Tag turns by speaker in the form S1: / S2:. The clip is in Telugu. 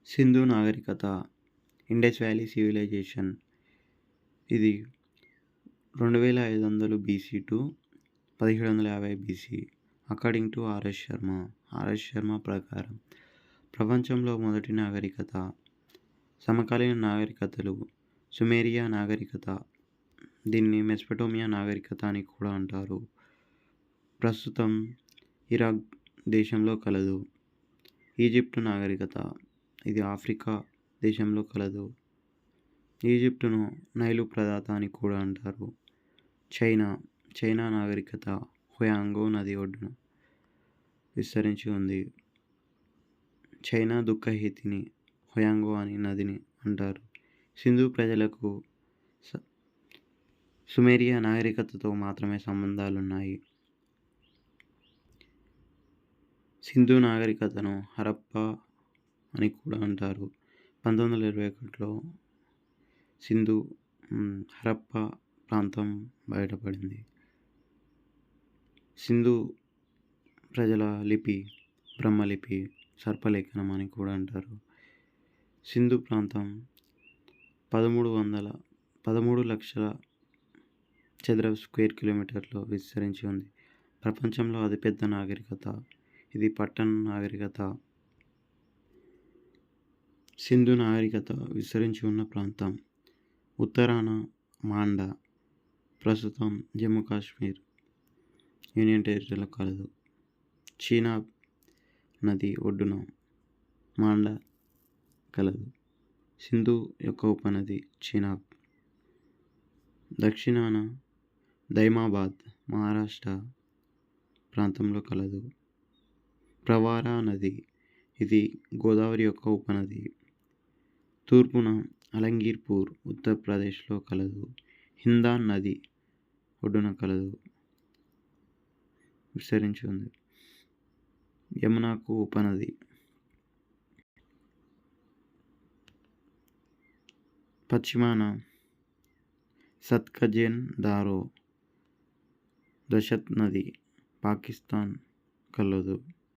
S1: సింధు నాగరికత, ఇండస్ వ్యాలీ సివిలైజేషన్. ఇది 2500 BC to 1750 BC according to RS Sharma. RS Sharma ప్రకారం ప్రపంచంలో మొదటి నాగరికత, సమకాలీన నాగరికతలు, సుమేరియా నాగరికత, దీన్ని మెసొపొటేమియా నాగరికత అని కూడా అంటారు, ప్రస్తుతం ఇరాక్ దేశంలో కలదు. ఈజిప్టు నాగరికత, ఇది ఆఫ్రికా దేశంలో కలదు. ఈజిప్టును నైలు ప్రదాత అని కూడా అంటారు. చైనా నాగరికత హ్యాంగో నది ఒడ్డున విస్తరించి ఉంది. చైనా దుఃఖహితిని హ్యాంగో అని నదిని అంటారు. సింధు ప్రజలకు సుమేరియా నాగరికతతో మాత్రమే సంబంధాలున్నాయి. సింధు నాగరికతను హరప్పా అని కూడా అంటారు. 1921లో హరప్పా ప్రాంతం బయటపడింది. సింధు ప్రజల లిపి బ్రహ్మలిపి, సర్పలేఖనం అని కూడా అంటారు. సింధు ప్రాంతం 13 లక్షల చదరపు స్క్వేర్ కిలోమీటర్లో విస్తరించి ఉంది. ప్రపంచంలో అతిపెద్ద నాగరికత, ఇది పట్టణ నాగరికత. సింధు నాగరికత విస్తరించి ఉన్న ప్రాంతం ఉత్తరాన మాండా, ప్రస్తుతం జమ్మూ కాశ్మీర్ యూనియన్ టెరిటరీలో కలదు. చీనాబ్ నది ఒడ్డున మాండా కలదు. సింధు యొక్క ఉపనది చీనాబ్. దక్షిణాన దైమాబాద్ మహారాష్ట్ర ప్రాంతంలో కలదు. ప్రవారా నది, ఇది గోదావరి యొక్క ఉపనది. తూర్పున అలంగీర్పూర్ ఉత్తరప్రదేశ్లో కలదు. హిందాన్ నది ఒడ్డున కలదు, విస్తరించి ఉంది. యమునాకు ఉపనది. పశ్చిమాన సత్లజ్ దారో దశత్ నది పాకిస్తాన్ కలదు.